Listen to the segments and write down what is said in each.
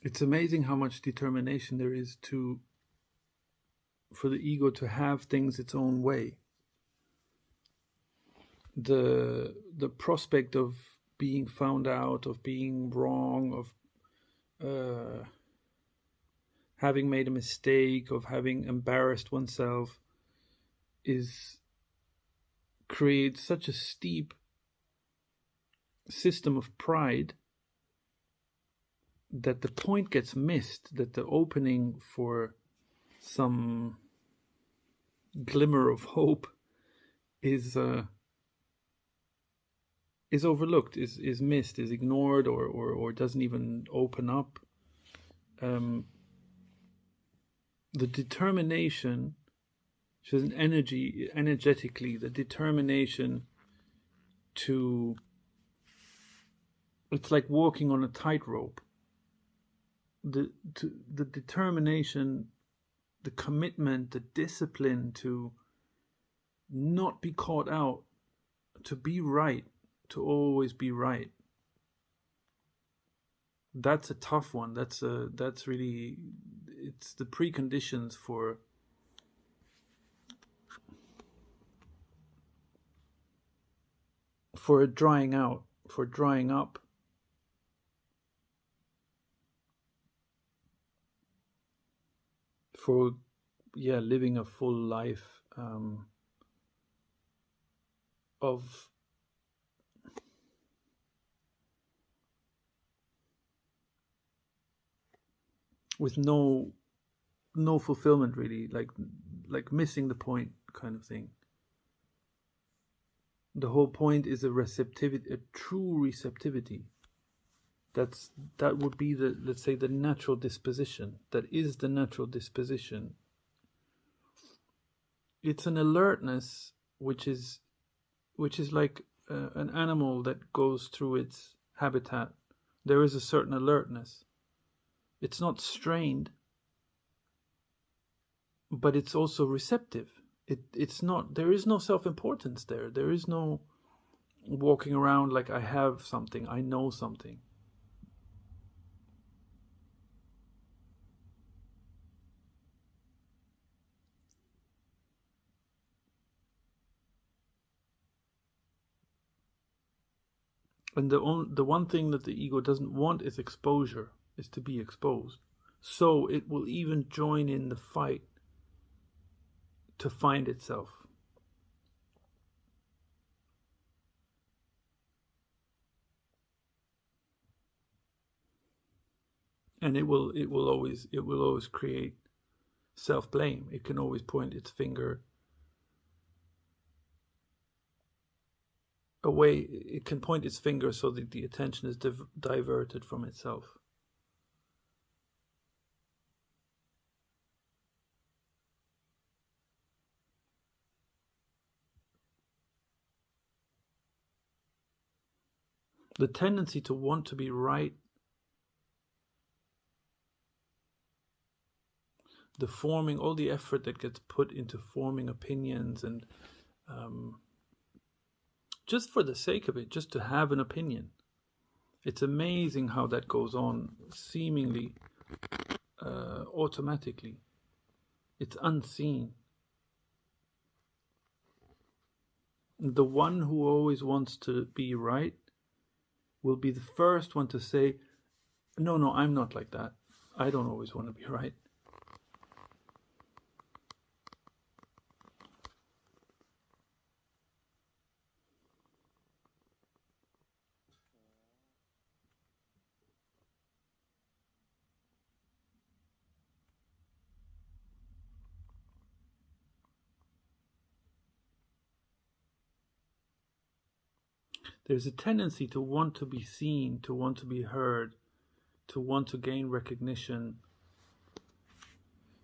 it's amazing how much determination there is for the ego to have things its own way. The prospect of being found out, of being wrong, of having made a mistake, of having embarrassed oneself, creates such a steep system of pride that the point gets missed, that the opening for some glimmer of hope is overlooked, is missed, is ignored, or doesn't even open up. The determination, which is an energetically, the determination to, it's like walking on a tightrope. The determination, the commitment, the discipline to not be caught out, to be right, to always be right. That's a tough one. That's really, it's the preconditions for a drying out, for drying up. For living a full life of with no fulfillment, really, like missing the point kind of thing. The whole point is a receptivity, a true receptivity. That would be the, let's say, the natural disposition. That is the natural disposition. It's an alertness which is like an animal that goes through its habitat. There is a certain alertness. It's not strained, but it's also receptive. It's not, there is no self-importance there. There is no walking around like I have something, I know something. And the one thing that the ego doesn't want is exposure, is to be exposed. So it will even join in the fight to find itself. And it will always create self-blame. It can always point its finger away. It can point its finger so that the attention is diverted from itself. The tendency to want to be right, the forming, all the effort that gets put into forming opinions and just for the sake of it, just to have an opinion. It's amazing how that goes on seemingly automatically. It's unseen. The one who always wants to be right will be the first one to say, no, I'm not like that. I don't always want to be right. There's a tendency to want to be seen, to want to be heard, to want to gain recognition,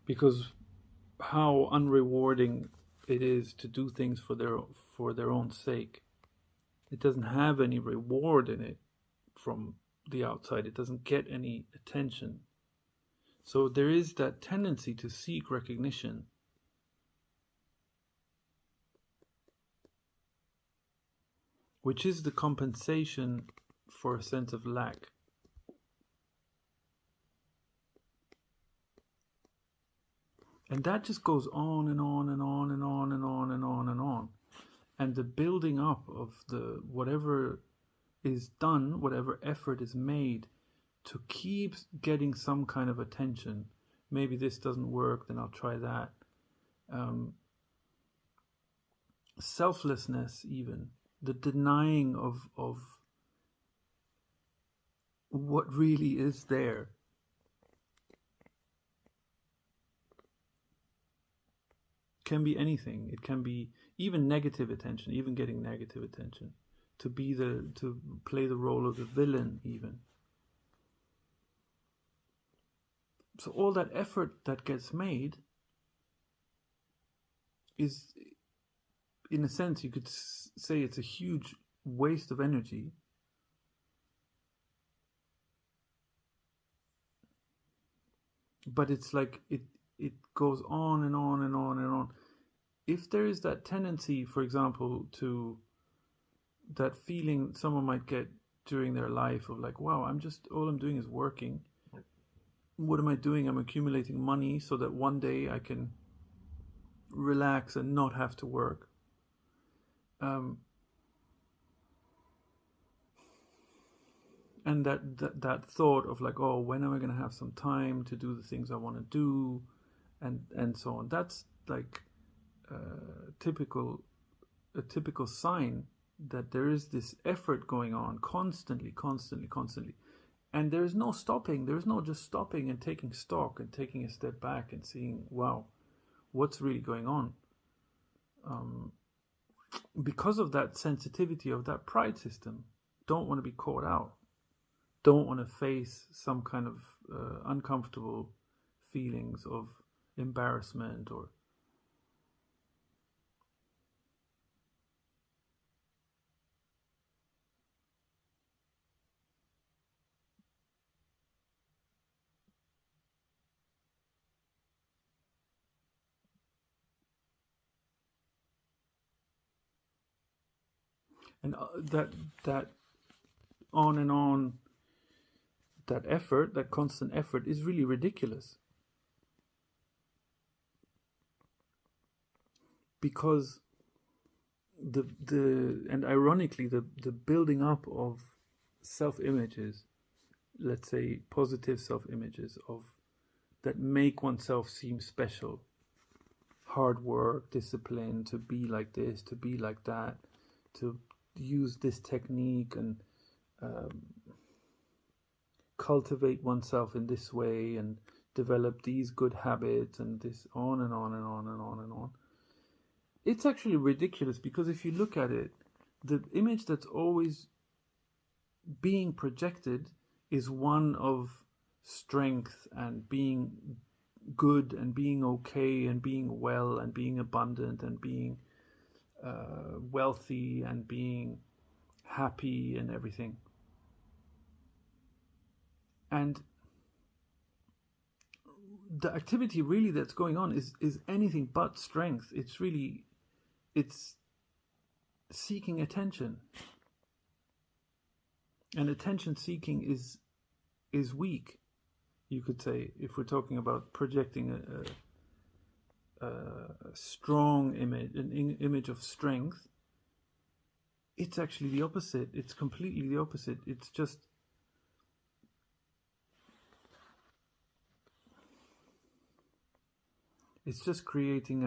because how unrewarding it is to do things for their own sake. It doesn't have any reward in it from the outside. It doesn't get any attention. So there is that tendency to seek recognition. Which is the compensation for a sense of lack. And that just goes on and on and on and on and on and on and on. And the building up of the whatever is done, whatever effort is made to keep getting some kind of attention. Maybe this doesn't work, then I'll try that. Selflessness, even the denying of what really is there. Can be anything. It can be even negative attention, even getting negative attention, to play the role of the villain even. So all that effort that gets made is, in a sense, you could say it's a huge waste of energy. But it's like it goes on and on and on and on. If there is that tendency, for example, to that feeling someone might get during their life of like, wow, all I'm doing is working. What am I doing? I'm accumulating money so that one day I can relax and not have to work. And that thought of like, oh, when am I going to have some time to do the things I want to do, and so on. That's like a typical sign that there is this effort going on constantly, and there is no stopping. There is no just stopping and taking stock and taking a step back and seeing, wow, what's really going on. Because of that sensitivity of that pride system, don't want to be caught out. Don't want to face some kind of uncomfortable feelings of embarrassment or and that on and on, that effort, that constant effort is really ridiculous. Because and ironically the building up of self-images, let's say positive self-images of that make oneself seem special, hard work, discipline, to be like this, to be like that, to use this technique and cultivate oneself in this way and develop these good habits and this on and on and on and on and on. It's actually ridiculous, because if you look at it, the image that's always being projected is one of strength and being good and being okay and being well and being abundant and being wealthy and being happy and everything. And the activity really that's going on is anything but strength. It's seeking attention. And attention seeking is weak, you could say, if we're talking about projecting a strong image, an image of strength. It's actually the opposite. It's completely the opposite. It's just creating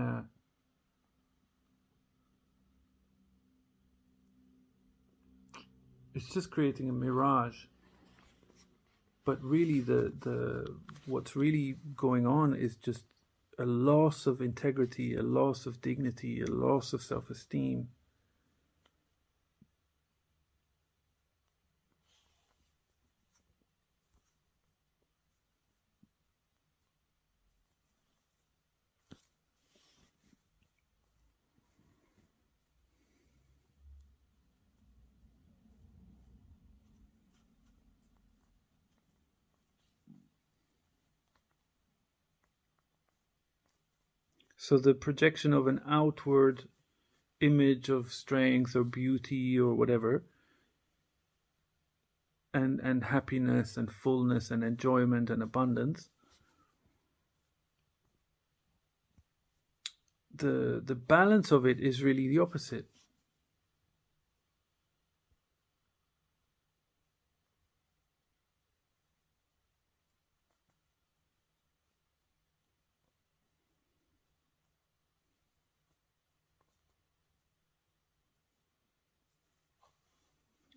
a mirage. But really the what's really going on is just a loss of integrity, a loss of dignity, a loss of self-esteem. So the projection of an outward image of strength or beauty or whatever, and happiness and fullness and enjoyment and abundance, the balance of it is really the opposite.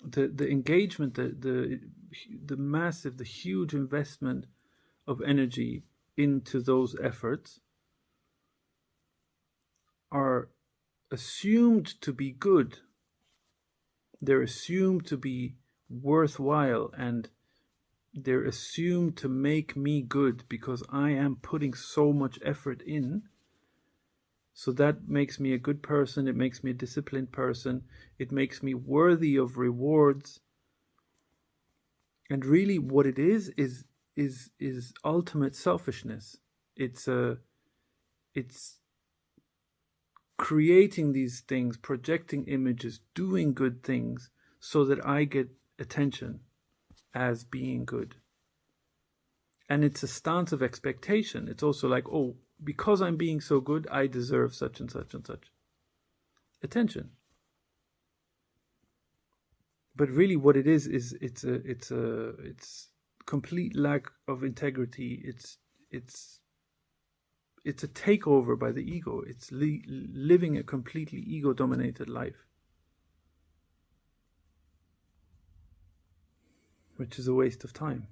The engagement, the massive, the huge investment of energy into those efforts are assumed to be good. They're assumed to be worthwhile, and they're assumed to make me good because I am putting so much effort in. So that makes me a good person, it makes me a disciplined person, it makes me worthy of rewards. And really what it is ultimate selfishness. It's creating these things, projecting images, doing good things so that I get attention as being good. And it's a stance of expectation. It's also like, oh, because I'm being so good, I deserve such and such and such attention. But really what it is it's complete lack of integrity. It's a takeover by the ego. It's living a completely ego-dominated life, which is a waste of time.